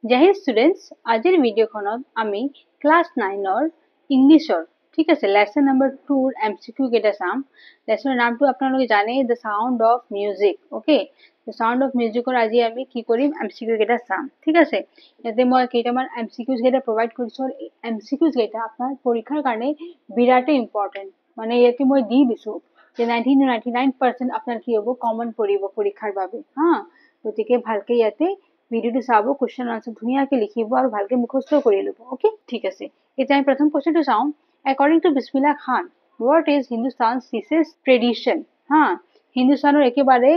জয় Hind students, আজিৰ ভিডিঅ'খনত আমি class 9ৰ ইংলিছৰ ঠিক আছে লেসন নম্বৰ 2ৰ এমসিকিউ কেইটা চাম। লেসনৰ নামটো আপোনালোকে জানে, the sound of music. Okay, the sound of মিউজিকৰ আজি আমি কি কৰিম, এমসিকিউ কেইটা চাম। ঠিক আছে, ইয়াতে মই কেইটামান এমসিকিউজ কেইটা প্ৰভাইড কৰিছো। এমসিকিউজ কেইটা আপোনাৰ পৰীক্ষাৰ কাৰণে বিৰাটেই ইম্পৰ্টেণ্ট। মানে ইয়াতে মই দি দিছো যে 99% আপোনাৰ কি হ'ব, কমন পৰিব পৰীক্ষাৰ বাবে। হা, গতিকে ভালকে ইয়াতে ভিডিওটো চাব, কোৱেশ্চন আনসাৰ ধুনীয়াকে লিখিব আৰু ভালকে মুখস্থ কৰি ল'ব। ওকে, ঠিক আছে। এতিয়া আমি প্ৰথম কোৱেশ্চনটো চাওঁ। According to Bismillah Khan, what is Hindustan's richest tradition? হা, হিন্দুস্তানৰ একেবাৰে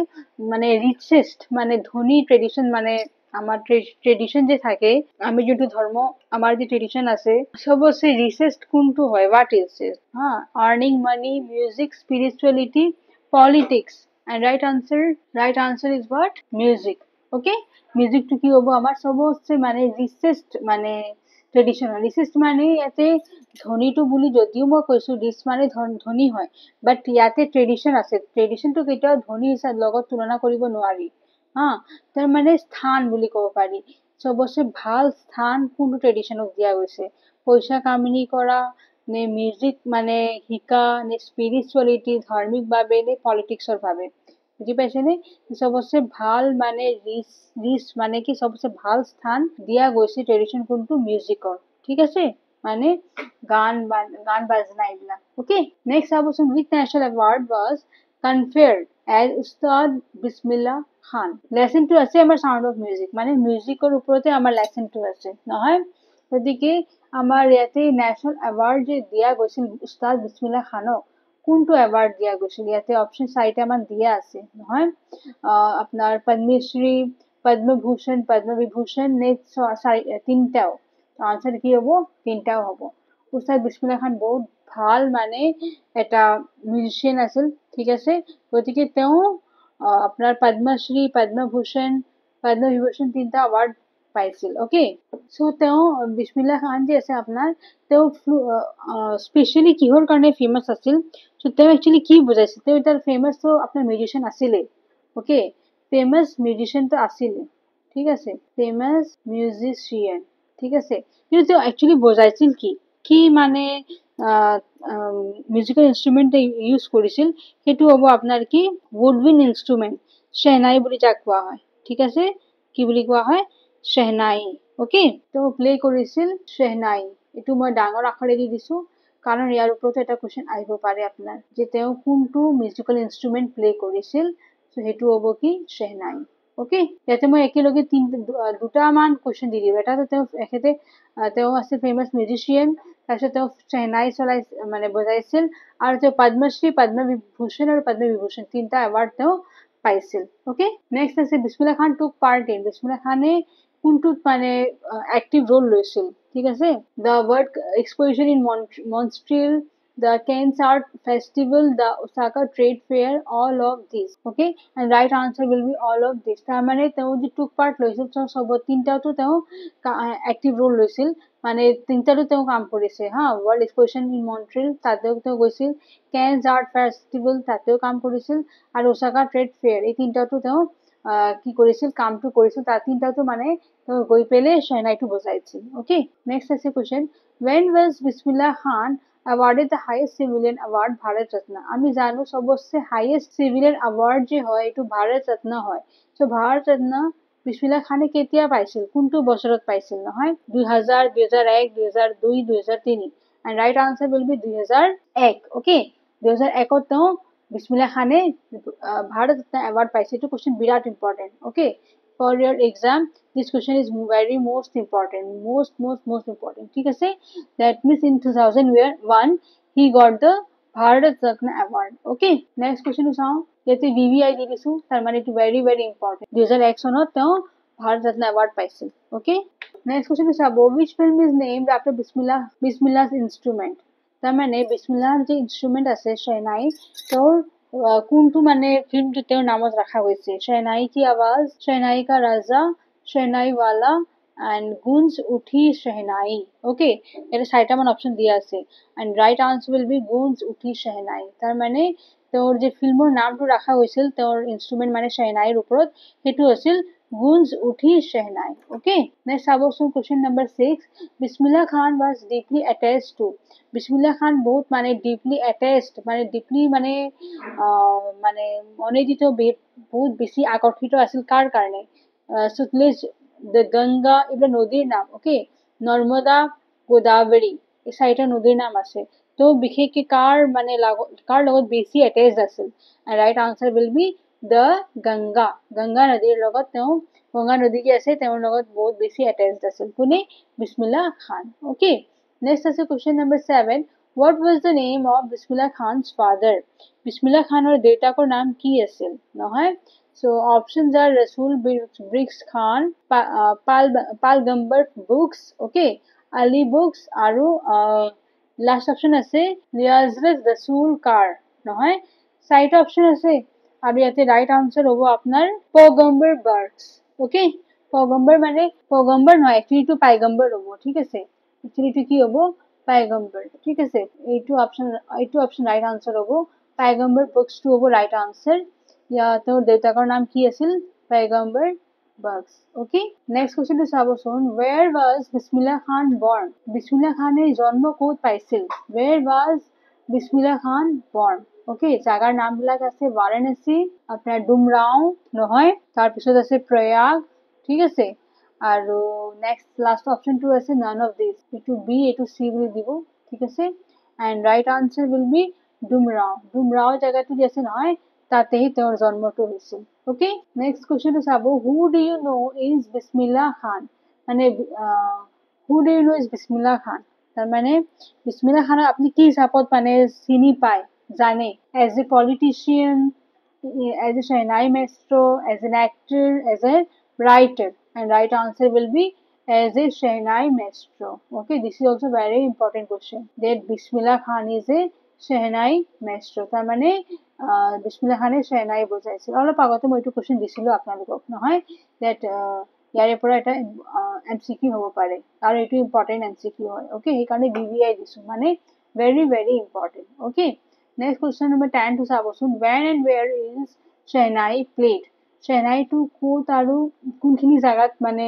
মানে ৰিচেষ্ট মানে ধনী ট্ৰেডিশন, মানে আমাৰ ট্ৰেডিশন যে থাকে, আমি যোনটো ধৰ্ম, আমাৰ যে ট্ৰেডিশন আছে, সবচে ৰিচেষ্ট কোনটো হয়? What is it? হা, earning money, music, spirituality, politics, and right answer is what? Music. Okay, মিউজিকটো কি হ'ব আমাৰ সবচে মানে ৰিচেষ্ট মানে ট্ৰেডিশন। ৰিচেষ্ট মানে ইয়াতে ধনীটো বুলি যদিও মই কৈছো, ৰিচ মানে ধনী হয়, বাট ইয়াতে ট্ৰেডিশন আছে। ট্ৰেডিশনটো কেতিয়াও ধনী হিচাপে লগত তুলনা কৰিব নোৱাৰি। হা, তাৰ মানে স্থান বুলি ক'ব পাৰি, সবচে ভাল স্থান কোনটো ট্ৰেডিশনক দিয়া গৈছে? পইচা কামানি কৰা নে মিউজিক মানে শিকা নে স্পিৰিচুৱেলিটি ধাৰ্মিক ভাৱে নে পলিটিক্সৰ ভাৱে? বুজি পাইছে নে? সবচে ভাল মানে ৰিচ মানে কি সবচে ভাল স্থান দিয়া গৈছে ট্ৰেডিশন কোনটো? মিউজিকৰ। ঠিক আছে, মানে গান বাজনা এইবিলাক। ওকে, নেক্সট চাবচোন, which national award was conferred as Ustad Bismillah Khan? লেসনটো আছে আমাৰ সাউন্ড অফ মিউজিক, মানে মিউজিকৰ ওপৰতে আমাৰ লেসনটো আছে নহয়। গতিকে আমাৰ ইয়াতে নেশ্যনেল এৱাৰ্ড যে দিয়া গৈছিল উস্তাদ বিছমিল্লাহ খানক, কোনটো এৱাৰ্ড দিয়া গৈছিল? ইয়াতে অপশ্যন 4টা মান দিয়া আছে নহয়। আপোনাৰ পদ্মশ্ৰী, পদ্মভূষণ, পদ্মবিভূষণ নে 3টাও? আনসার কি হব? 3টাও হব। উস্তাদ বিছমিল্লাহ খান বহুত ভাল মানে এটা মিউজিচিয়ান আছিল। ঠিক আছে, গতিকে তেওঁ আপোনাৰ পদ্মশ্ৰী, পদ্মভূষণ, পদ্মবিভূষণ 3টা এৱাৰ্ড পাইছিল। ওকে, সো তেওঁ বিছমিল্লাহ খান যে আছে আপোনাৰ, তেওঁ স্পেচিয়েলি কিহৰ কাৰণে ফেমাছ আছিল? সো তেওঁ একচুৱেলি কি বুজাইছিল? তেওঁ এটা ফেমাছ তো আপোনাৰ মিউজিচিয়ান আছিলে। ওকে, ফেমাছ মিউজিচিয়ানটো আছিলে। ঠিক আছে, ফেমাছ মিউজিচিয়ান। ঠিক আছে, কিন্তু তেওঁ একচুৱেলি বজাইছিল কি কি মানে মিউজিকেল ইনষ্ট্ৰুমেণ্ট ইউজ কৰিছিল, সেইটো হ'ব আপোনাৰ কি উডউইণ্ড ইনষ্ট্ৰুমেণ্ট, শেহনাই বুলি যাক কোৱা হয়। ঠিক আছে, কি বুলি কোৱা হয়? শেহনাই। ওকে, তেওঁ প্লে কৰিছিল শেহনাই। এইটো মই ডাঙৰ আখৰেদি দিছো কাৰণ ইয়াৰ ওপৰতো এটা কুৱেশ্যন আহিব পাৰে আপোনাৰ, যে তেওঁ কোনটো মিউজিকেল ইনষ্ট্ৰুমেণ্ট প্লে কৰিছিল। সেইটো হ'ব কি? শেহনাই। ওকে, ইয়াতে মই একেলগে দুটামান কুৱেশ্যন দি দিওঁ। এটাতো তেওঁ আছিল ফেমাছ মিউজিচিয়ান, তাৰপিছত তেওঁ শেহনাই মানে বজাইছিল, আৰু তেওঁ পদ্মশ্ৰী, পদ্মভূষণ আৰু পদ্মবিভূষণ 3টা এৱাৰ্ড তেওঁ পাইছিল। ওকে, নেক্সট আছে বিছমিল্লাহ খান টুক পাৰ্ট ইন, বিছমিল্লাহ খানে কোনটোত মানে এক্টিভ ৰোল লৈছিল? ঠিক আছে, the world exposition in Montreal, the Cannes Art Festival, the Osaka Trade Fair, all of these. Okay, and right answer will be all of this. তাৰ মানে তেওঁ যে took part লৈছিল, সব 3টাতো তেওঁ এক্টিভ ৰোল লৈছিল, মানে 3টাতো তেওঁ কাম কৰিছে। হা, ৱৰ্ল্ড এক্সপজিশন ইন মন্ট্ৰিয়েল তাতেও তেওঁ গৈছিল, কেনছ আৰ্ট ফেষ্টিভেল তাতেও কাম কৰিছিল, আৰু ওচাকা ট্ৰেড ফেয়াৰ এই 3টাতো তেওঁ কি কৰিছিল, কামটো কৰিছিল। তাৰ 3টাতো মানে তেওঁ গৈ পেলাই শেহনাইটো বজাইছিল। ওকে, নেক্সট আছে question, when was Bismillah Khan awarded the highest civilian award Bharat Ratna? আমি জানো সবচে হাইয়েষ্ট সিভিলিয়ান এৱাৰ্ড যে হয় এইটো ভাৰত ৰত্ন হয়। সো ভাৰত ৰত্ন বিছমিল্লাহ খানে কেতিয়া পাইছিল, কোনটো বছৰত পাইছিল? নহয় 2000, 2001, 2002, 2003, and right answer will be 2001. Okay, 2001ত তেওঁ বিছমিল্লাহ খানে ভাৰত ৰত্ন এৱাৰ্ড পাইছে। এইটো question Virat important. Okay, for your exam this question is very most important, most important. ঠিক আছে, that means in 2001 he got the Bharat Ratna award. Okay, next question চাওঁ। ইয়াতে VVI দি দিছো, তাৰ মানে এইটো very important। 2001 চনত তেওঁ ভাৰত ৰত্ন এৱাৰ্ড পাইছিল। ওকে, নেক্সট কুৱেশ্যন চাব, which film is named after Bismillah's instrument? তাৰ মানে বিছমিল্লাহৰ যে ইনষ্ট্ৰুমেণ্ট আছে শেহনাই, তেওঁৰ কোনটো মানে ফিল্মটো তেওঁৰ নামত ৰখা হৈছে? শেহনাই কি আৱাজ, শেহনাই কা ৰাজা, শেহনাই ৱালা, and গুঞ্জ উঠি শেহনাই। ওকে, এটা 4টা মান অপশ্যন দিয়া আছে, and right answer will be Goonj উঠি শেহনাই। তাৰ মানে তেওঁৰ যে ফিল্মৰ নামটো ৰখা হৈছিল তেওঁৰ ইনষ্ট্ৰুমেণ্ট মানে শেহনাইৰ ওপৰত, সেইটো আছিল Goods uthi shehnai. Okay. Next about question number 6. Bismillah Khan was deeply attached to. Bismillah Khan both মানে deeply attached মানে deeply মানে মানে মনোনীত বহুত বেছি আকৰ্ষিত আছিল কাৰ কাৰণে সুতলেজ গংগা এইবিলাক নদীৰ নাম ওকে নৰ্মদা গোদাবৰী এই চাৰিটা নদীৰ নাম আছে তো বিশেষকৈ কাৰ লগত বেছি এটেচড আছিল right answer will be the Ganga নদীৰ লগত তেওঁ গংগা নদী কি আছে তেওঁৰ লগত বহুত বেছি এটেচড আছিল কোনে বিছমিল্লাহ খান ওকে নেক্সট আছে question number 7 what was the name of Bismillah Khan's father Bismillah Khanৰ দেউতাকৰ নাম কি আছিল নহয় so options are Rasul Briggs Khan Palgambar books okay Ali books আৰু লাষ্ট অপশন আছে লিয়াজৰাত Rasul কাৰ নহয় চাৰিটা অপশন আছে আৰু ইয়াতে ৰাইট আনসাৰ হ'ব আপোনাৰ পগম্বৰ বাৰ্কস ওকে পগম্বৰ মানে পগম্বৰ নহয় একচুয়ালি টু পাইগম্বৰ হ'ব ঠিক আছে একচুয়ালি টু কি হ'ব পাইগম্বৰ ঠিক আছে এইটো অপশন ৰাইট আনসাৰ হ'ব পাইগম্বৰ বুকস টু হ'ব ৰাইট আনসাৰ ইয়া তেওঁৰ দেউতাকৰ নাম কি আছিল পাইগম্বৰ bugs okay next question to saboson where was Bismillah Khan born Bismillah Khan er janmo kot paisil where was Bismillah Khan born okay jagar naam bilak ase Varanasi apnar Dumrao nohoy tar pisot ase Prayag ঠিক আছে আৰু next last option to ase none of these etu B etu C boli dibo ঠিক আছে and right answer will be Dumrao jaga tu jese nohoy তাতেই তেওঁৰ জন্মটো হৈছিল okay next কোৱেশ্চনটো চাব who do you know is বিসমিল্লাহ খান মানে who do you know is বিসমিল্লাহ খান তার মানে বিসমিল্লাহ খান আপনি কি হিসাবত মানে চিনি পায় জানে as a politician as a Shehnai maestro as an actor as a writer and right answer will be as a Shehnai maestro okay this is also very important question that Bismillah Khan is a Shehnai maestro তার মানে বিসমিল্লাহ খানে শেহনাই বজাইছিল অলপ আগতে মই এইটো question দিছিলো আপোনালোকক নহয় দ্যাট ইয়াৰে পৰা এটা এমসিকিউ হ'ব পাৰে আৰু এইটো ইম্পৰ্টেন্ট এমসিকিউ হয় ওকে সেইকাৰণে বিবিআই দিছো মানে very very important okay next question number 10 to চাবচোন when and where is Shehnai played Shehnai to ক'ত আৰু কোনখিনি জাগাত মানে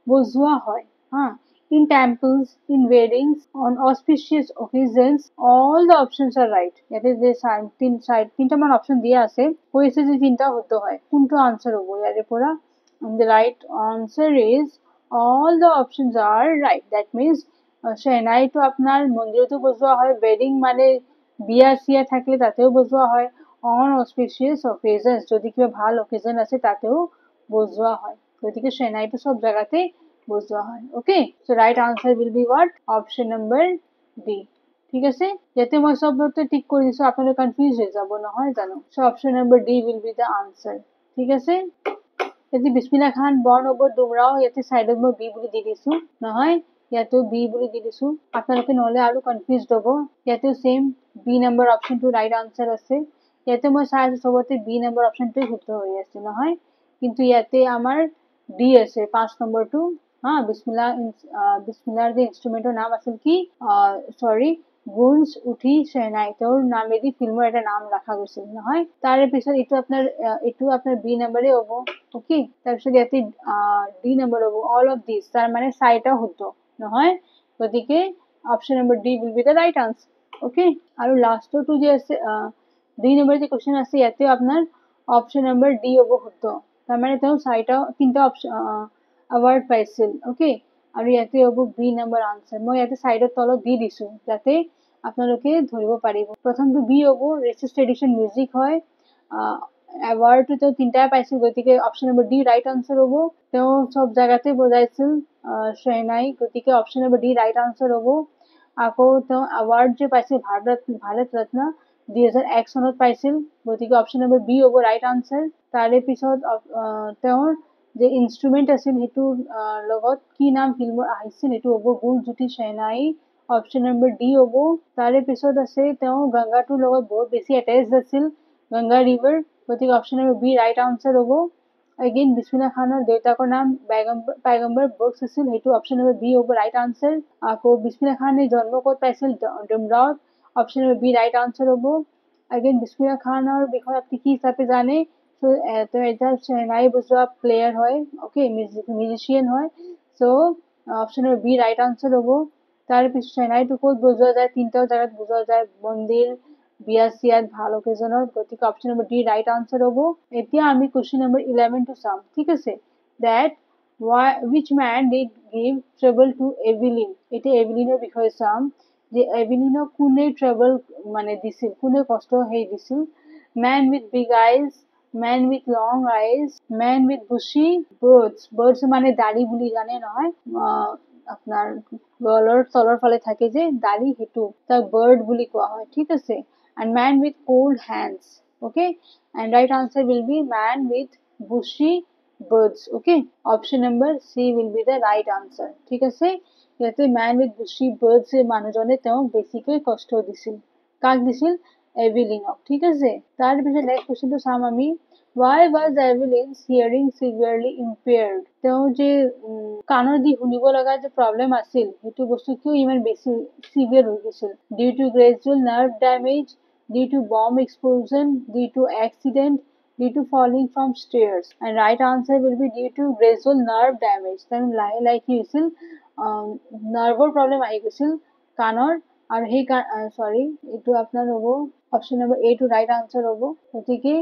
বজোৱা হয় হা in temples in weddings on auspicious occasions all the options are right ইয়াতে যে তিনটা মান অপশন দিয়া আছে কৈছে যে তিনটা হতে হয় কোনটো আনসার হ'ব ইয়াৰে পৰা and the right answer is all the options are right that means Shehnai to আপনার মন্দিৰতো বজোৱা হয় wedding মানে বিয়া চিয়া থাকলে তাতেও বজোৱা হয় on auspicious occasions যদি কিবা ভাল occasion আছে তাতেও বজোৱা হয় গতিকে Shehnai to সব জায়গাতে বজোৱা হয় okay so right answer will be what option number D ঠিক আছে ইয়াতে মই সবতে টিক কৰি দিছো আপোনালোক কনফিউজ হৈ যাব নহয় জানো so option number D will be the answer ঠিক আছে যদি বিসমিল্লাহ খান বৰ্ণ হ'ব ডুমৰাও ইয়াতে সাইডত মই B বুলি দি দিছো নহয় ইয়াতে B বুলি দি দিছো আপোনালোকে নহলে আৰু কনফিউজ হ'ব ইয়াতে same B number option to right answer আছে ইয়াতে মই চাই সবতে B number option টো শুদ্ধ হৈ আছে নহয় কিন্তু ইয়াতে আমাৰ D আছে 5 number টো হ্যাঁ বিসমিল্লাহৰ যে ইনস্ট্ৰুমেন্টেৰ নাম আছিল কি সৰি গুঞ্জ উঠি শেহনাই তোৰ নামেদি ফিল্মৰ এটা নাম ৰাখা গৈছিল নহয় তাৰে পিছত এইটো আপনাৰ বি নম্বৰে হ'ব ওকে তাৰপিছত ইয়াতে ডি নম্বৰ হ'ব অল অফ দিস তাৰ মানে চাৰিটা শুদ্ধ নহয় গতিকে option number D will be the right answer okay আৰু লাষ্টটো যে আছে ডি নম্বৰ যে কোৱেশ্চন আছে ইয়াতে আপনাৰ অপশন নম্বৰ ডি হ'ব শুদ্ধ তাৰ মানে তেওঁ তিনটা অপশন award পাইছিল ওকে আৰু ইয়াতে হ'ব বি নম্বৰ আনসাৰ মই ইয়াতে সাইডৰ তলত দি দিছো যাতে আপোনালোকে ধৰিব পাৰিব প্ৰথমটো বি হ'ব ৰেচিষ্ট ট্ৰেডিশন মিউজিক হয় award তো তিনটা পাইছিল গতিকে option number D right answer হ'ব তেওঁ সব জায়গাতে বজাইছিল শেহনাই গতিকে option number D right answer হ'ব আকৌ তেওঁ award যে পাইছিল ভাৰত ৰত্ন 2001 চনত পাইছিল গতিকে অপশন নম্বৰ বি হ'ব ৰাইট আনসাৰ তাৰে পিছত তেওঁৰ যে ইনস্ট্ৰুমেন্ট আছিল হেতু লগত কি নাম ফিল্মৰ আহিছিল হেতু হ'ব গুঞ্জুটি শেহনাই অপশন নম্বৰ ডি হ'ব তাৰে পিছত আছে তেওঁ গংগাটোৰ লগত বহুত বেছি এটাচড আছিল গংগা ৰিভাৰ গতিকে option number B right answer হ'ব again বিসমিল্লাহ খানৰ দেউতাকৰ নাম পাইগম্বৰ বুকস আছিল হেতু অপশন নম্বৰ বি হ'ব ৰাইট আনসাৰ আকৌ বিসমিল্লাহ খানে জন্ম ক'ত পাইছিল ডুমৰাওত option number B right answer হ'ব again বিসমিল্লাহ খানৰ বিষয়ে আপনি কি হিচাপে জানে সো তো এটা চেহনাই বজোৱা প্লেয়াৰ হয় অ'কে মিউজিচিয়ান হয় so option number B right answer হ'ব তাৰপিছত চেহনাইটো ক'ত বজোৱা যায় তিনিটা জেগাত বজোৱা যায় মন্দিৰ বিয়া চিয়াত ভাল অকেজনত গতিকে option number D right answer হ'ব এতিয়া আমি কুৱেশ্যন নম্বৰ 11 টো চাম ঠিক আছে that which man did give trouble to Evelyn এতিয়া এভেলিনৰ বিষয়ে চাম যে এভেলিনক কোনে ট্ৰাবল মানে দিছিল কোনে কষ্ট হেই দিছিল man with big eyes man with long eyes man with bushy birds মানে দাড়ি বুলি জানে নহয় আপনার গলৰ তলৰ ফালে থাকে যে দাড়ি হেতু তাক বাৰ্ড বুলি কোৱা হয় ঠিক আছে and man with cold hands okay and right answer will be man with bushy birds okay option number C will be the right answer ঠিক আছে ইয়াতে man with bushy birds এ মানুহজনে তেওঁ বেছিকৈ কষ্ট দিছিল কাক দিছিল এভেলিনক ঠিক আছে তাৰপিছত নেক্সট কোৱেশ্চনটো চাম আমি why was Evelyn's hearing severely impaired তেওঁ যে কাণৰ দি শুনিব লগা যে প্ৰবলেম আছিল হেতু বস্তু কিয় ইমান বেছি সিভিয়াৰ হৈ গৈছিল due to gradual nerve damage due to bomb explosion due to accident due to falling from stairs and right answer will be due to gradual nerve damage then লাহে কি হৈছিল নাৰ্ভৰ প্ৰবলেম আহি গৈছিল কাণৰ আৰু সেই সৰি এইটো আপোনাৰ হ'ব অপশ্যন নম্বৰ এ টো ৰাইট আনসাৰ হ'ব গতিকে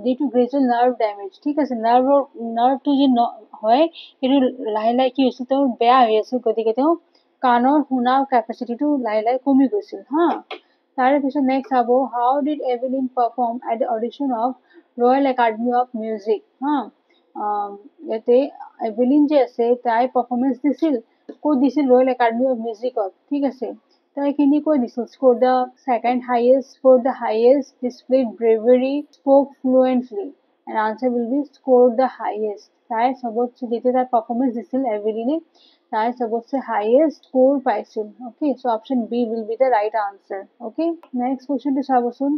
due to gradual nerve damage ঠিক আছে নাৰ্ভটো যে হয় এইটো লাহে কি হৈছিল তেওঁ বেয়া হৈ আছিল গতিকে তেওঁ কাণৰ শুনা কেপাচিটিটো লাহে কমি গৈছিল হা তাৰপিছত নেক্সট চাব how did Evelyn perform at the audition of Royal Academy of Music হা ইয়াতে এভেলিন যে আছে তাই পারফরমেন্স দিছিল ক'ত দিছিল রয়্যাল একাডেমি অফ মিউজিকত ঠিক আছে তাই কেনেকৈ দিছিল score the second highest score the highest displayed bravery spoke fluently and answer will be scored the highest তাই সবচেয়ে যেটা তার পারফরমেন্স দিছিল এভেলিনে তাই সবচেয়ে হাইয়েস্ট স্কোর পাইছিল okay so option B will be the right answer okay next question to চাবচোন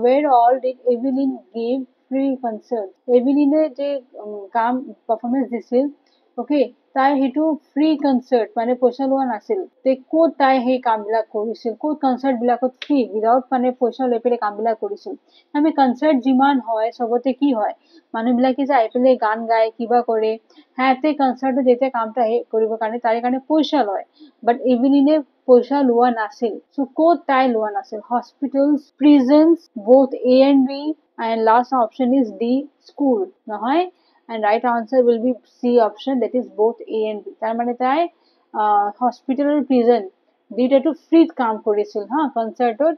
where all did Evelyn give free concert এভেলিনে যে কাম পারফরমেন্স দিছিল ওকে তাই হেতু ফ্ৰী কনসাৰ্ট মানে পইচা লোৱা নাছিল তে ক'ত তাই সেই কামবিলাক কৰিছিল ক'ত কনসাৰ্ট বিলাকত ফ্ৰী উইদাউট মানে পইচা লৈ পেলাই কামবিলাক কৰিছিল আমি কনসাৰ্ট যিমান হয় সবতে কি হয় মানুহবিলাকে যে আহি পেলাই গান গায় কিবা কৰে হাতে কনসাৰ্টত যেতিয়া কামটা কৰিব কাৰণে তাৰে কাৰণে পইচা লয় বাট এভেলিনে পইচা লোৱা নাছিল সো ক'ত তাই লোৱা নাছিল hospitals প্ৰিজনছ both A and B and last option is D school নহয় and right answer will be C option that is both A and B তার মানে তাই হসপিটাল আর প্রিজন দুইটাটো ফ্রি কাম করেছিল হ্যাঁ কনসার্টত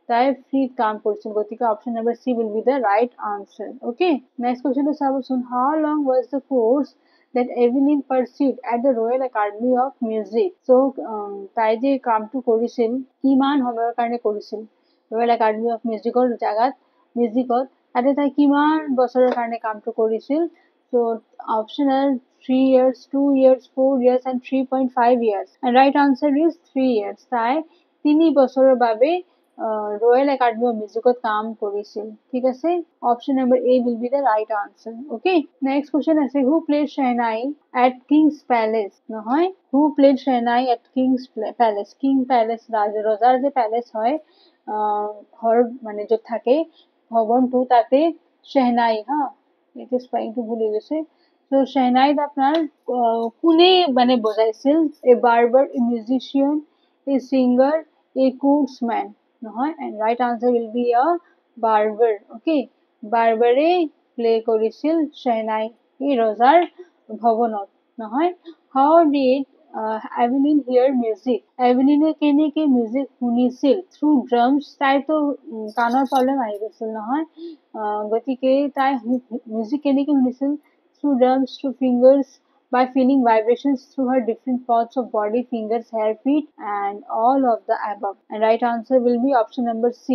তাই ফ্রি কাম করেছিল গতিকে option number C will be the right answer okay next question to চাবচোন how long was the course that Evelyn pursued at the Royal Academy of Music so তাই যে কামটো কৰিছিল কিমান সময়ৰ কাৰণে কৰিছিল Royal Academy of Musicৰ জাগাত মিউজিকত তাতে তাই কিমান বছৰৰ কাৰণে কামটো কৰিছিল so option are 3 years 2 years 4 years and 3.5 years and right answer is 3 years তাই 3 বছৰৰ বাবে Royal Academy of Musicত কাম কৰিছিল ঠিক আছে option number A will be the right answer okay next question আছে who played Shehnai at King's Palace নহয় who played Shehnai at King's Palace King Palace ৰজাৰ যে প্যালেস হয় ঘৰ মানে য'ত থাকে ভৱনটো তাতে Shehnai হা it is trying to ভুলে গৈছে so Shehnai আপনার কোনে মানে বজাইছিল a barber a musician a singer a coachman নহয় and right answer will be a barber okay বাৰ্বাৰে প্লে কৰিছিল Shehnai এই ৰজাৰ ভৱনত নহয় how did Evelyn hear music এভেলিনে কেনেকে মিউজিক শুনিছিল through drums তাইতো কাণৰ প্ৰবলেম আহি গৈছিল নহয় গতিকে তাই মিউজিক কেনেকে শুনিছিল through drums through fingers by feeling vibrations through her different parts of body fingers hair feet and all of the above and right answer will be option number C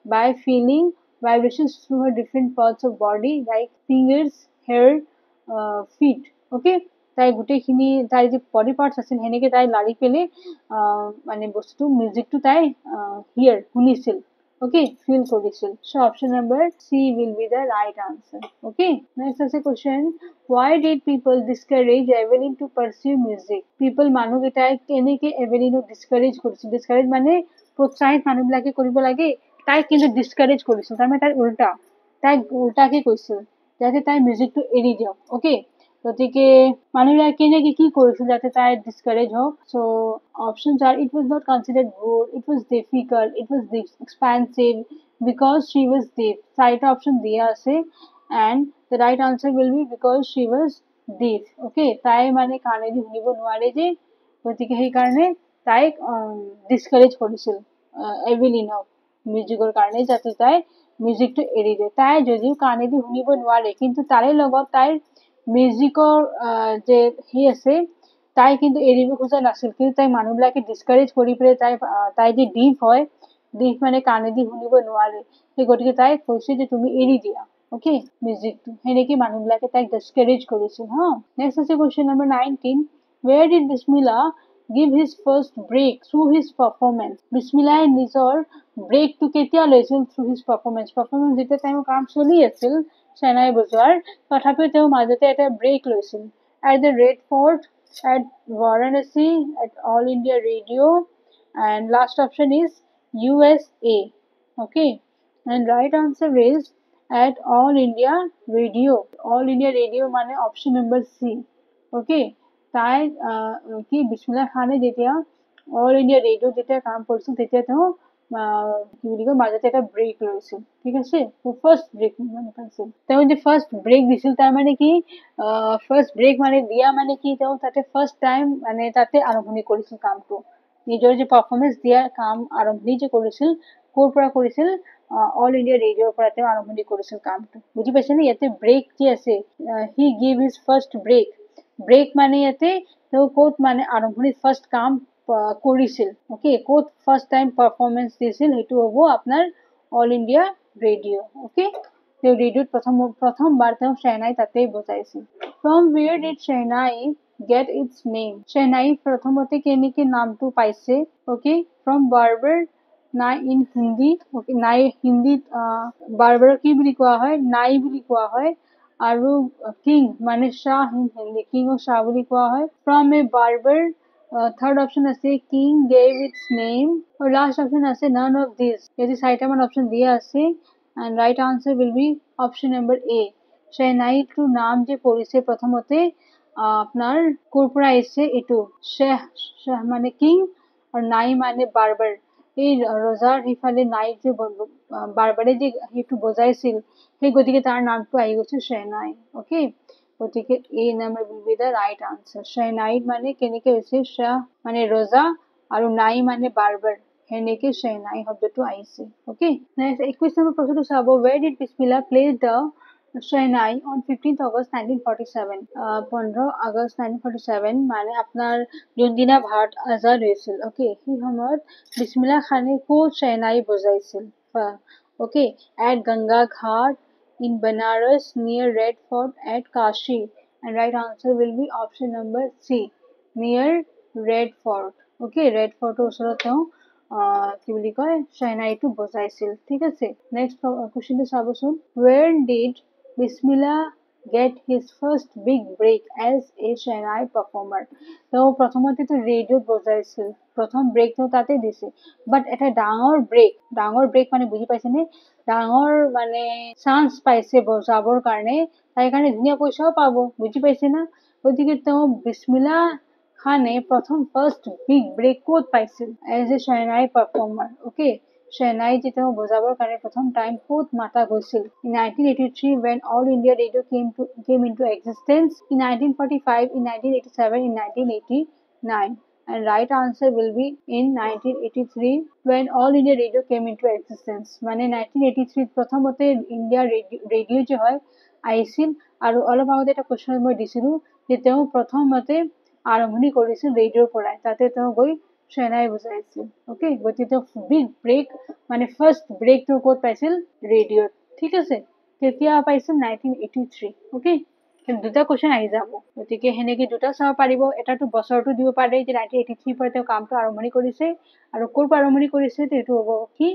by feeling vibrations through her different parts of body like fingers hair feet okay তাই গোটেইখিনি তাই যে body parts আছিল হেনেকে তাই লাৰি পেলে মানে বস্তুটো মিউজিকটো তাই হিয়াৰ শুনিছিল okay feel কৰিছিল so option number C will be the right answer okay next is a question why did people discourage Evelyn to pursue music people মানুহকেইটাই কেনেকে এভেলিনক discourage কৰিছিল discourage মানে প্ৰোৎসাহিত মানুহবিলাকে কৰিব লাগে তাই কিন্তু discourage কৰিছিল তাৰমানে তাই উল্টা তাইক উল্টাকে কৈছিল যাতে তাই মিউজিকটো এৰি দিয়ক অ'কে গতিকে মানুহবিলাক কেনেকে কি কৰিছিল যাতে তাই ডিছকাৰেজ হওক so' options are it was not considered good it was difficult it was expensive because she was deaf চাৰিটা অপশ্যন দিয়া আছে and the right answer will be because she was deaf okay তাই মানে কাণেদি শুনিব নোৱাৰে যে গতিকে সেইকাৰণে তাইক ডিছকাৰেজ কৰিছিল এভিলিনক মিউজিকৰ কাৰণে যাতে তাই মিউজিকটো এৰি দিয়ে তাই যদিও কাণেদি শুনিব নোৱাৰে কিন্তু তাৰে লগত তাইৰ মিউজিকৰ যে সেই আছে তাই কিন্তু এৰিব খোজা নাছিল কিন্তু তাই মানুহবিলাকে ডিছকাৰেজ কৰি পেলাই তাই যে ডিফ হয় ডিফ মানে কাণেদি শুনিব নোৱাৰে সেই গতিকে তাই কৈছে যে তুমি এৰি দিয়া অ'কে মিউজিকটো সেনেকে মানুহবিলাকে তাইক ডিছকাৰেজ কৰিছিল হা নেক্সট আছে question number 19 where did Bismillah give his first break through his performance বিছমিল্লাই নিজৰ ব্ৰেকটো কেতিয়া লৈছিল through his performance যেতিয়া তেওঁৰ কাম চলি আছিল চেনাই বজোৱাৰ তথাপিও তেওঁ মাজতে এটা ব্ৰেক লৈছিল at the Red Fort at Varanasi at All India Radio and last option is USA okay and right answer is at All India Radio মানে option number C okay তাই কি বিছমিল্লা খানে যেতিয়া অল ইণ্ডিয়া ৰেডিঅ'ত যেতিয়া কাম কৰিছিল তেতিয়া তেওঁ কি বুলি কয় মাজতে এটা ব্ৰেক লৈছিল ঠিক আছে ফাৰ্ষ্ট ব্ৰেক মানে পাইছিল তেওঁ যে ফাৰ্ষ্ট ব্ৰেক দিছিল তাৰ মানে কি ফাৰ্ষ্ট ব্ৰেক মানে দিয়া মানে কি তেওঁ তাতে ফাৰ্ষ্ট টাইম মানে তাতে আৰম্ভণি কৰিছিল কামটো নিজৰ যে পাৰফৰ্মেঞ্চ দিয়াৰ কাম আৰম্ভণি যে কৰিছিল ক'ৰ পৰা কৰিছিল অল ইণ্ডিয়া ৰেডিঅ'ৰ পৰা তেওঁ আৰম্ভণি কৰিছিল কামটো বুজি পাইছেনে ইয়াতে ব্ৰেক যে আছে he give his first break মানে ইয়াতে তেওঁ ক'ত মানে আৰম্ভণি ফাৰ্ষ্ট কাম কৰিছিল অ'কে ক'ত ফাৰ্ষ্ট টাইম পাৰফৰ্মেঞ্চ দিছিল সেইটো হ'ব আপোনাৰ অল ইণ্ডিয়া ৰেডিঅ' অ'কে তেওঁ ৰেডিঅ'ত প্ৰথমবাৰ তেওঁ শ্বেহনাই তাতেই বজাইছিল from where did shehnai get its name shehnai প্ৰথমতে কেনেকে নামটো পাইছে okay from barber nai in Hindi okay nai হিন্দীত বাৰ্বাৰক কি বুলি কোৱা হয় নাই বুলি কোৱা হয় আৰু কিং মানে শাহ ইন হিন্দী কিংক শাহ বুলি কোৱা হয় from a barber third option আছে কিং গেভ ইটছ নেম আৰু লাষ্ট অপশ্যন আছে নান অফ দিছ ইয়াতে চাৰিটামান অপশ্যন দিয়া আছে and right answer will be option number A শ্বেহনাইটো নাম যে পৰিছে প্ৰথমতে আপোনাৰ ক'ৰ পৰা আহিছে এইটো শ্বেহ মানে কিং আৰু নাই মানে বাৰ্বাৰ এই ৰজাৰ সিফালে নাই যে বাৰ্বাৰে যে সেইটো বজাইছিল সেই গতিকে তাৰ নামটো আহি গৈছে শ্বেহনাই অ'কে গতিকে এই number will be the right answer শ্বেহনাইত মানে কেনেকে হৈছে শ্বাহ মানে ৰজা আৰু নাই মানে বাৰ্বাৰ সেনেকে শ্বেহনাই শব্দটো আহিছে অ'কে নেক্সট 21 নম্বৰ প্ৰশ্নটো চাব where did Bismillah play the Shehnai on 15th August 1947 15 August 1947 মানে আপোনাৰ যোনদিনা ভাৰত আজাদ হৈছিল অ'কে সেই সময়ত বিছমিল্লা খানে ক'ত শ্বেহনাই বজাইছিল okay at Ganga Ghat in Banaras near Red Fort at Kashi and right answer will be option number C near Red Fort okay Red Fort ওচৰত তেওঁ কি বুলি কয় শ্বেহনাইটো বজাইছিল ঠিক আছে নেক্সট কোৱেশ্চনটো চাবচোন where did Bismillah get his first big break as a Shehnai performer তেওঁ প্ৰথমতেতো ৰেডিঅ'ত বজাইছিল প্ৰথম ব্ৰেক তেওঁ তাতে দিছিল বাট এটা ডাঙৰ ব্ৰেক মানে বুজি পাইছেনে ডাঙৰ মানে চান্স পাইছে বজাবৰ কাৰণে তাই কাৰণে ধুনীয়া পইচাও পাব বুজি পাইছে না গতিকে তেওঁ বিছমিল্লা খানে প্ৰথম ফাৰ্ষ্ট বিগ ব্ৰেক ক'ত পাইছিল as a shehnai performer okay shehnai যে তেওঁ বজাবৰ কাৰণে প্ৰথম টাইম ক'ত মাতা গৈছিল in 1983 when all India radio came into existence in 1945 in 1987 in 1989 and right answer will be in 1983 when all India radio came into existence মানে 1983 প্ৰথমতে ইণ্ডিয়া ৰেডিঅ' যে হয় আহিছিল আৰু অলপ আগতে এটা কুৱেশ্যন মই দিছিলোঁ যে তেওঁ প্ৰথমতে আৰম্ভণি কৰিছিল ৰেডিঅ'ৰ পৰাই তাতে তেওঁ গৈ শ্বেহনাই বজাইছিল অ'কে গতিকে তেওঁ বিগ ব্ৰেক মানে ফাৰ্ষ্ট ব্ৰেক তেওঁ ক'ত পাইছিল ৰেডিঅ'ত ঠিক আছে কেতিয়া পাইছিল 1983 অ'কে দুটা কুৱেশ্যন আহি যাব গতিকে সেনেকে দুটা চাব পাৰিব এটাটো বছৰটো দিব পাৰে যে 1983 পৰা তেওঁ কামটো আৰম্ভণি কৰিছে আৰু ক'ৰ পৰা আৰম্ভণি কৰিছে সেইটো হ'ব কি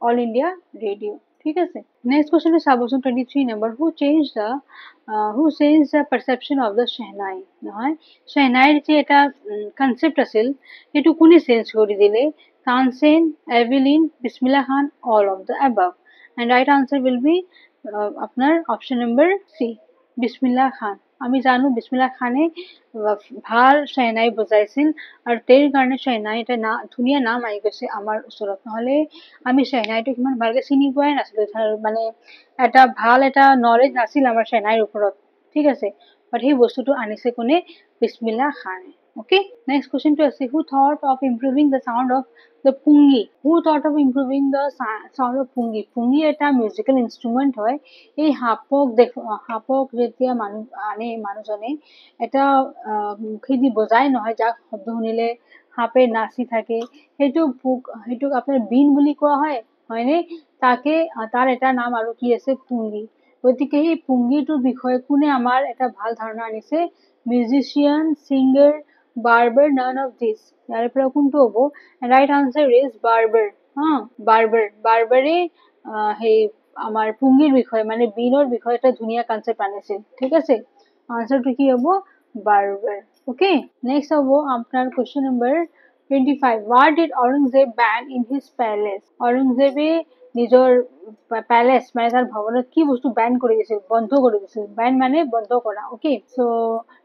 অল ইণ্ডিয়া ৰেডিঅ' ঠিক আছে নেক্সট কুৱেশ্যনটো চাবচোন 23 number who changed the perception of the Shehnai নহয় শ্বেহনাইৰ যে এটা কনচেপ্ট আছিল সেইটো কোনে চেঞ্জ কৰি দিলে তানসেন এভিলিন বিছমিল্লা খান all of the above and right answer will be আপনার অপশন নাম্বার সি বিসমিল্লাহ খান। আমি জানো বিসমিল্লাহ খানে ভাল শেহনাই বজাইছিল আৰু তেওঁৰ কাৰণে শেহনাই এটা ধুনীয়া নাম আহি গৈছে আমাৰ ওচৰত, নহলে আমি শেহনাইটো কিমান ভালকে চিনি পোৱাই নাছিলো, মানে এটা ভাল এটা নলেজ নাছিল আমাৰ শেহনাইৰ ওপৰত, ঠিক আছে। বাট সেই বস্তুটো আনিছে কোনে? বিসমিল্লাহ খানে। Okay, next question to us. Who thought of improving the sound of the pungi? Who thought of improving the sound of pungi? Pungi এটা musical instrument হয়। এই হাপক যেতিয়া মানুহজনে এটা মুখেদি বজাই নহয়, যাক শব্দ শুনিলে সাপে নাচি থাকে, সেইটোক আপোনাৰ বিন বুলি কোৱা হয়, হয়নে? তাৰ এটা নাম আৰু কি আছে? পুংগি। গতিকে এই পুংগিটোৰ বিষয়ে কোনে আমাৰ এটা ভাল ধাৰণা আনিছে? Musician, singer, barber, none of this। ইয়াৰে পৰা কোনটো হ'ব? Right answer is barber. বাৰ্বাৰে সেই আমাৰ পুংগিৰ বিষয়ে মানে বিনৰ বিষয়ে এটা ধুনীয়া কনসেপ্ট আনিছিল, ঠিক আছে। আনসাৰটো কি হ'ব? বাৰ্বাৰ। ওকে, নেক্সট হ'ব আপনাৰ question number 25। What did Aurangzeb ban in his palace? Aurangzebe নিজৰ প্যালেস মানে তার ভবনত কি বস্তু ব্যান করে দিয়েছিল, বন্ধ করে দিয়েছিল। ব্যান মানে বন্ধ করা। Okay, so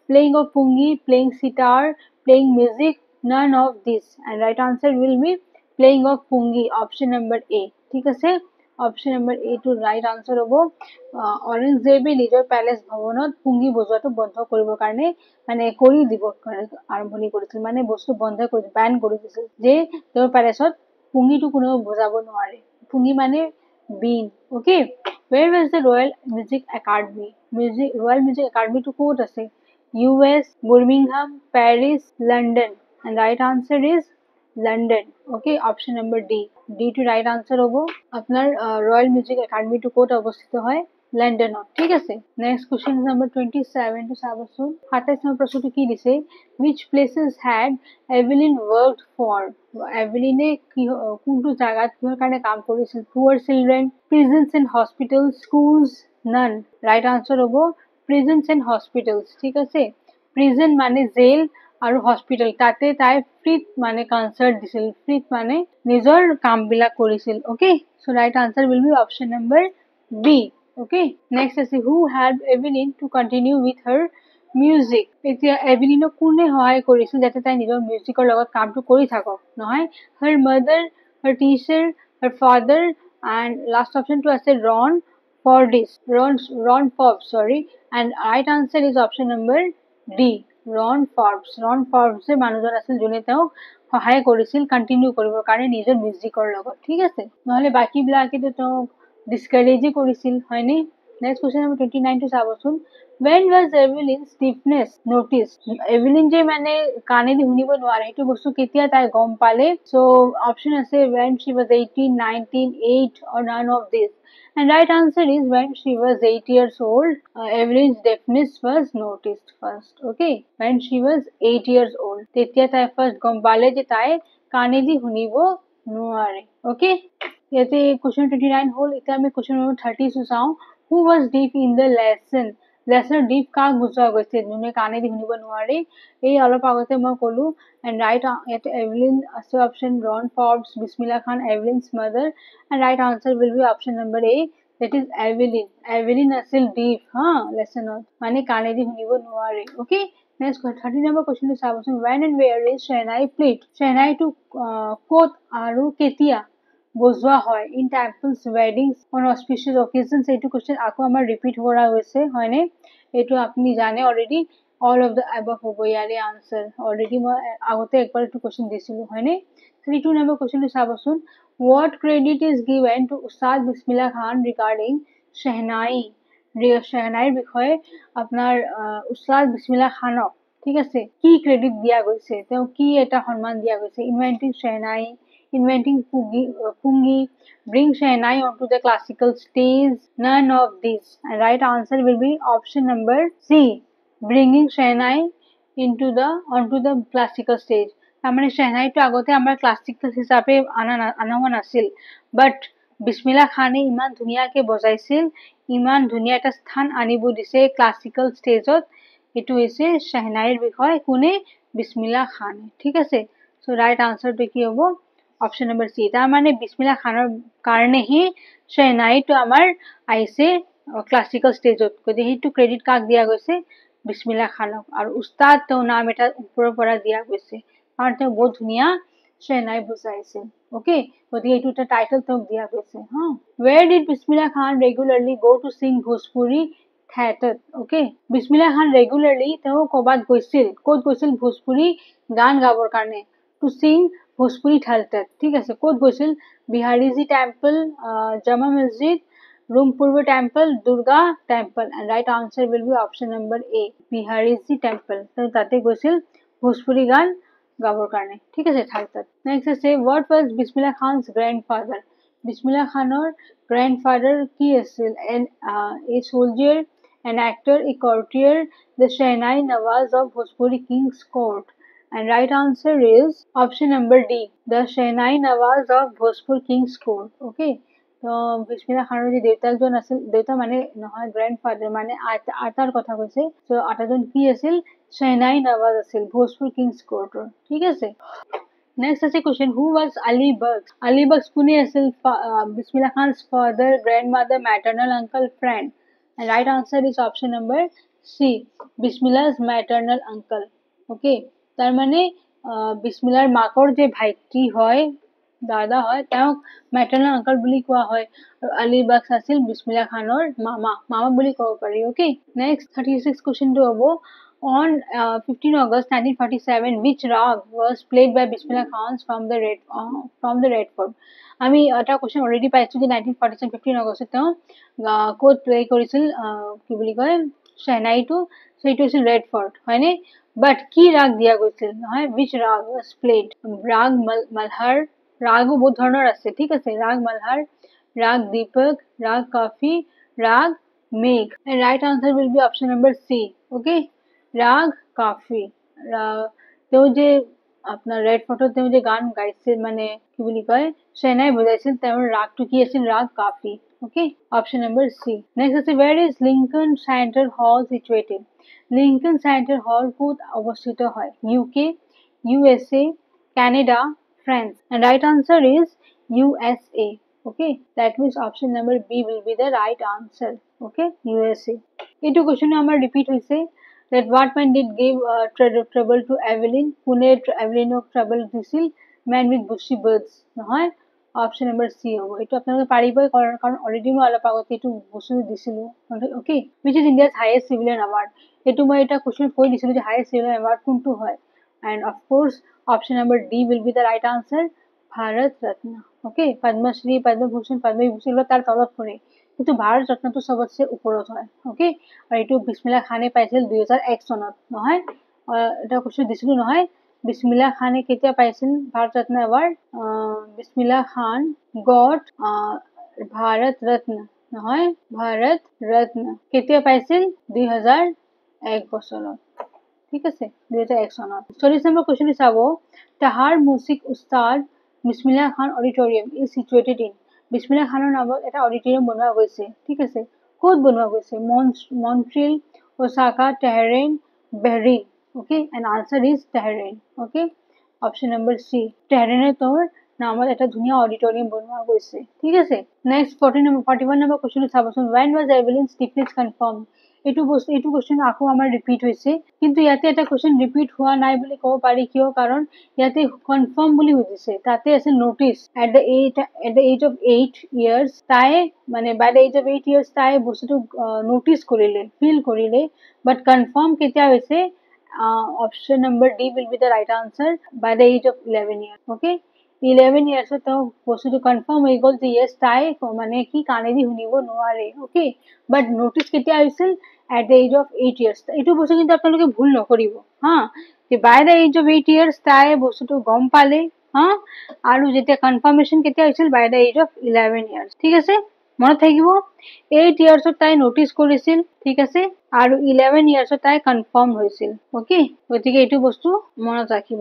playing of pungi, playing sitar, playing music, none of this, and right answer will be playing of pungi, option number A, ঠিক আছে। Option number A to right answer হ'ব। অৰেঞ্জদেৱে নিজৰ প্যালেস ভৱনত পুংগি বজোৱাটো বন্ধ কৰিবৰ কাৰণে মানে কৰি দিব আৰম্ভণি কৰিছিল, মানে বস্তু বন্ধ কৰি ব্যান কৰি দিছিল যে তেওঁৰ প্যালেসত পুংগিটো কোনেও বজাব নোৱাৰে। পুংগি মানে বিন। Okay, where was the Royal Music Academy? Royal Music Academy টো ক'ত আছে? US, Birmingham, Paris, London, and right answer is London. Okay, option number D to right answer হবো। আপনার রয়্যাল মিউজিক একাডেমি টু কোট অবস্থিত হয়? লন্ডনত, ঠিক আছে। নেক্সট কোয়েশ্চন নাম্বার 27 টু চাবচোন। 27 নম্বৰ প্ৰশ্নটো কি দিছে? which places had Evelyn worked for? এভেলিনে কোনটো জায়গাত কিহৰ কাৰণে কাম কৰিছিল? poor children, prisons and hospitals, schools, none, right answer হবো prisons and hospitals, ঠিক আছে। prison মানে জেল আৰু হস্পিটেল, তাতে তাই ফ্ৰীত মানে কনসাৰ্ট দিছিল, ফ্ৰীত মানে নিজৰ কাম বিলাক কৰিছিল। Okay, so right answer will be option number B. Okay, next আছে who help Evelyn to continue with her music? এতিয়া এভেলিনক কোনে সহায় কৰিছিল যাতে তাই নিজৰ মিউজিকৰ লগত কামটো কৰি থাকক? নহয়, her mother, her teacher, her father, and last অপশনটো আছে Ron Forbes, sorry, and right answer is option number D, Ron ফৰ্বছে মানুহজন আছিল যোনে তেওঁক সহায় কৰিছিল কন্টিনিউ কৰিবৰ কাৰণে নিজৰ মিউজিকৰ লগত, ঠিক আছে। নহলে বাকী বিলাকেতো তেওঁক ডিসকাৰেজে কৰিছিল, হয়নে? নেক্সট কোয়েশ্চন নাম্বার 29 টো চাবচোন। when was Evelyn's deafness noticed? Evelyn যে মানে কাণেদি শুনিব নোৱাৰে সেইটো বস্তু কেতিয়া তাই গম পালে? সো অপশন আছে when she was 18, 19, 8 or none of this, and right answer is when she was 8 years old, Evelyn's deafness was noticed first. Okay, when she was 8 years old, তেতিয়া তাই ফার্স্ট গম পালে যে তাই কাণেদি শুনিব নোৱাৰে। ওকে, ইয়াতে কোয়েশ্চন 29 হল। এতিয়া আমি কোয়েশ্চন নম্বৰ 30 চাওঁ। who was deaf in the lesson? লেচনৰ ডিপ কাক বুজোৱা গৈছে যোনে কাণেদি শুনিব নোৱাৰে? এই অলপ আগতে মই কলো, এন্ড ৰাইট ইয়াতে এভেলিন আছে অপশন ৰন ফৰ্বছ, বিসমিল্লাহ খান, এভেলিন's mother, and right answer will be option number A, that is Evelyn আছিল ডিফ লেচনত, মানে কাণেদি শুনিব নোৱাৰে। ওকে, নেক্সট 30 নম্বৰ কোয়েশ্চনটো চাবচোন। when and where is shehnai played? shehnaiটো ক'ত আৰু কেতিয়া বজোৱা হয়? In temples, weddings, on auspicious occasions? এইটো কোয়েশ্চন আকৌ আমাৰ ৰিপিট কৰা হৈছে, হয়নে? এইটো আপুনি জানে already, all of the above হ'ব ইয়াৰে আনসাৰ। অলৰেডি মই আগতে একবাৰ এইটো কোয়েশ্চন দিছিলো, হয়নে? 32 নম্বৰ কোয়েশ্চনটো চাবচোন। what credit is given to উস্তাদ বিসমিল্লাহ খান regarding shehnai? shehnaiৰ বিষয়ে আপোনাৰ উস্তাদ বিসমিল্লাহ খানক, ঠিক আছে, কি ক্রেডিট দিয়া গৈছে? তেওঁ কি এটা সন্মান দিয়া গৈছে? inventing shehnai, inventing pungi, bring shehnai onto the classical stage, none of these, and right answer will be option number C, bringing shehnai onto the classical stage। তাৰমানে shehnaiটো আগতে আমাৰ ক্লাছিকেল হিচাপে আনা হোৱা নাছিল, বাট বিসমিল্লাহ খানে ইমান ধুনীয়াকে বজাইছিল, ইমান ধুনীয়া এটা স্থান আনিব দিছে ক্লাছিকেল ষ্টেজত, এইটো হৈছে shehnaiৰ বিষয় কোনে? বিসমিল্লাহ খানে, ঠিক আছে। সো ৰাইট আনসাৰটো কি হ'ব? অপশন নাম্বাৰ সি। তাৰ মানে বিসমিল্লাহ খানৰ কাৰণেহি shehnaiটো আমাৰ আহিছে ক্লাছিকেল ষ্টেজত, গতিকে সেইটো ক্ৰেডিট কাক দিয়া গৈছে, বিছমিল্লা খানক। আৰু উস্তাদ তেওঁৰ নাম এটা ওপৰৰ পৰা দিয়া গৈছে, কাৰণ তেওঁ বহুত ধুনীয়া শ্বেহনাই বজাইছিল। অ'কে, গতিকে এইটো এটা টাইটেল তেওঁক দিয়া গৈছে। হা, ৱেৰ ডিড বিছমিল্লা খান ৰেগুলাৰলি গ' টু চিং ভোজপুৰী থিয়েটাৰ? অ'কে, বিছমিল্লা খান ৰেগুলাৰলি তেওঁ ক'ৰবাত গৈছিল, ক'ত গৈছিল, ভোজপুৰী গান গাবৰ কাৰণে, টু চিং ভোজপুৰী থিয়েটাৰ। ঠিক আছে, ক'ত গৈছিল, বিহাৰীজি টেম্পল, জামা মছজিদ, Rumpurva temple, Durga temple, and right answer will be option number A, Bihariji temple. So তাতে গৈছিল ভোজপুৰী গান গাবৰ কাৰণে। ঠিক আছে, থাৰ্ডত। নেক্সট আছে, what was Bismillah Khan's grandfather? Bismillah খানৰ grandfather কি আছিল? A soldier, an actor, a courtier, the Shehnai Nawaz of Bhojpuri King's court. And right answer is option number D, the Shehnai Nawaz of Bhojpur King's court. Okay. তো বিছমিল্লা খানৰ যে দেউতাকজন আছিল, দেউতা মানে নহয়, গ্ৰেণ্ডফাদাৰ মানে আটাৰ কথা কৈছে। তো আটাজন কি আছিল, শ্বেহনাই নৱাজ আছিল ভোজপুৰ কিংছ কোৰ্টৰ। ঠিক আছে, নেক্সট আছে question, who was Ali Bux? Ali Bux কোনে আছিল? Bismillah Khan's father, grandmother, maternal uncle, friend. And right answer is option number C, Bismillah's maternal uncle. Okay, তাৰমানে বিছমিল্লাৰ মাকৰ যে ভাইটি হয়, দাদা হয়, তেওঁক মেটাৰ্নেল আংকল বুলি কোৱা হয়। আৰু আলী বক্স আছিল বিছমিল্লা খানৰ মামা বুলি ক'ব পাৰি। অ'কে, নেক্সট 36 কুৱেশ্যনটো হ'ব, on 15 August 1947 which rag was played by Bismillah Khan from the Red Fort? আমি এটা কুৱেশ্যন অলৰেডি পাইছোঁ যে 1947 15 আগষ্টত তেওঁ ক'ত প্লে কৰিছিল, কি বুলি কয়, শ্বেহনাইটো, সেইটো আছিল ৰেড ফৰ্ট, হয়নে? বাট কি ৰাগ দিয়া গৈছিল, নহয়, which rag was played? ৰাগ মলহাৰ, ৰাগো বহুত ধৰণৰ আছে। ঠিক আছে, ৰাগ মলহাৰ, ৰাগ দীপক, ৰাগ কাফি, ৰাগ মেঘ। And right answer will be option number C. Okay, ৰাগ কাফি। তেওঁ যে আপোনাৰ ৰেড ফৰ্টত তেওঁ যে গান গাইছিল, মানে কি বুলি কয়, শ্বেহনাই বজাইছিল, তেওঁৰ ৰাগটো কি আছিল, raag Kafi. Okay, option number C. Next আছে, where is Lincoln Center hall situated? Lincoln Center hall ক'ত অৱস্থিত হয়? UK, USA, Canada, France. And right answer is USA. Okay, that means option number B will be the right answer. Okay, USA. এইটো question আমাৰ repeat হৈছে, that what man did give trouble to Evelyn? কোনে এভেলিনক trouble দিছিল? Man with bushy birds, নহয়, option number C হ'ব। এইটো আপোনালোকে পাৰিবই, কাৰণ অলৰেডি মই অলপ আগতে এইটো বস্তু দিছিলোঁ। Okay, which is India's highest civilian award? এইটো মই এটা কুৱেশ্যন কৈ দিছিলোঁ যে হায়েষ্ট চিভিলিয়ান এৱাৰ্ড কোনটো হয়। And of course option number D will be the right answer, Bharat Ratna. Okay, Padma Shri, Padma Bhushan, Padma Vibhushan তাৰ তলত পৰে, কিন্তু ভাৰত ৰত্নটো চবতছে ওপৰত হয়। অ'কে, আৰু এইটো বিছমিল্লা খানে পাইছিল 2001 চনত, নহয়, এটা কুৱেশ্যন দিছিলোঁ নহয়, বিছমিল্লা খানে কেতিয়া পাইছিল ভাৰত ৰত্ন এৱাৰ্ড? বিছমিল্লা খান গট ভাৰত ৰত্ন, নহয়, ভাৰত ৰত্ন কেতিয়া পাইছিল? 2001 বছৰত। ঠিক আছে, 2001 চনত। 40 নম্বৰ কুৱেশ্যনটো চাব, তাহাৰ মুছিক উস্তাদ বিছমিল্লা খান auditorium is situated in? Bismillah খানৰ নামত এটা অডিটৰিয়াম বনোৱা গৈছে। ঠিক আছে, ক'ত বনোৱা গৈছে? Montreal, Osaka, Tehran, Bahrain. Okay, and answer is Tehran. Okay, option number C, টেহৰানৰ তেওঁৰ নামত এটা ধুনীয়া অডিটৰিয়াম বনোৱা গৈছে। ঠিক আছে, নেক্সট 41 নম্বৰ কুৱেশ্যনটো চাবচোন, when was Evelyn Stiglitz confirmed? এইটো কুৱেশ্যন আকৌ আমাৰ ৰিপিট হৈছে, কিন্তু ইয়াতে এটা কুৱেশ্যন ৰিপিট হোৱা নাই বুলি ক'ব পাৰি। কিয়? কাৰণ ইয়াতে কনফাৰ্ম বুলি বুজিছে, তাতে আছিল notice. At the age of 8 years তাই, মানে by the age of 8 years তাই বস্তুটো নটিচ কৰিলে, ফিল কৰিলে, বাট কনফাৰ্ম কেতিয়া হৈছে? Option number D will be the right answer, by the age of 11 years. Okay, 11 yearsত তেওঁ বস্তুটো কনফাৰ্ম হৈ গ'ল যে য়েছ, তাই মানে কি কাণেদি শুনিব নোৱাৰে। অ'কে, বাট নটিচ কেতিয়া হৈছিল? At the age of 8 years. এইটো বস্তু কিন্তু আপোনালোকে ভুল নকৰিব, হা, যে বাই দ্য এজ অফ 8 years তাই বস্তুটো গম পালে, হা, আৰু যেতিয়া কনফাৰ্মেশ্যন কেতিয়া হৈছিল? বাই দ্য এজ অফ 11 years. ঠিক আছে, মনত থাকিব, 8 yearsত তাই নটিচ কৰিছিল। ঠিক আছে, আৰু 11 yearsত তাই কনফাৰ্ম হৈছিল। অ'কে, গতিকে এইটো বস্তু মনত ৰাখিব,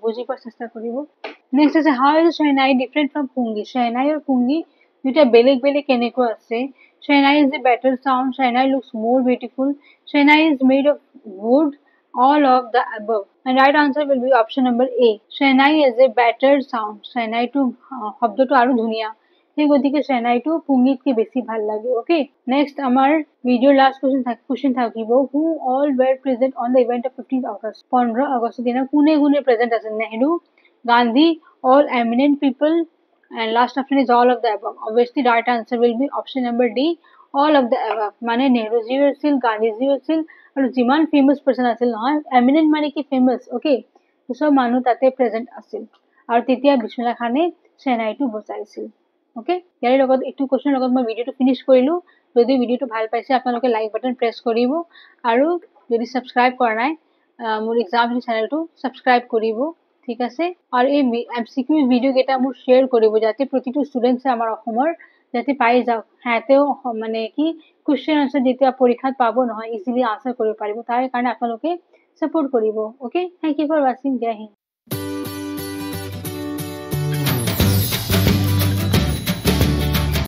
বুজিব চেষ্টা কৰিব। নেক্সট আছে, how is shehnai different from pungi? Shehnai আৰু পুংগী দুটা বেলেগ বেলেগ কেনেকুৱা আছে? Shehnai is a better sound. Shehnai looks more beautiful. Shehnai is made of wood. All of the above. And right answer will be option number A. Shehnai is a better sound. Shehnai to শব্দটো আৰু ধুনীয়া, সেই গতিকে চেনাইটো পুঙিতকে বেছি ভাল লাগে okay next আমাৰ ভিডিঅ'ৰ লাষ্ট কুৱেশ্যন থাকিব who all were present on the event of 15th August 15 আগষ্টৰ দিনা কোনে কোনে প্ৰেজেন্ট আছিল Nehru Gandhi all eminent people and last option is all of the above obviously the right answer will be option number D all of the above মানে নেহৰুজীও আছিল গান্ধীজীও আছিল আৰু যিমান ফেমাছ পাৰ্চন আছিল নহয় এমিনেন্ট মানে কি ফেমাছ ওকে চব মানুহ তাতে প্ৰেজেন্ট আছিল আৰু তেতিয়া বিশ্বনাথ খানে চেনাইটো বচাইছিল ওকে ইয়াৰ লগত এইটো কোৱেশ্যনৰ লগত মই ভিডিঅ'টো ফিনিশ কৰিলো যদি ভিডিঅ'টো ভাল পাইছে আপোনালোকে লাইক বাটন প্ৰেছ কৰিব আৰু যদি সাবস্ক্ৰাইব কৰা নাই মোৰ এক্সাম চেনেলটো সাবস্ক্ৰাইব কৰিব ঠিক আছে আৰু এই এমসিকিউ ভিডিও কেইটা মোৰ শেয়াৰ কৰিব যাতে প্ৰতিটো ষ্টুডেন্টছে আমাৰ অসমৰ যাতে পাই যাওক হাতেও মানে কি কোৱেশ্চন আনসাৰ যেতিয়া পৰীক্ষাত পাব নহয় ইজিলি আনসাৰ কৰিব পাৰিব তাৰ কাৰণে আপোনালোকে সাপোৰ্ট কৰিব okay thank you for watching Jai Hind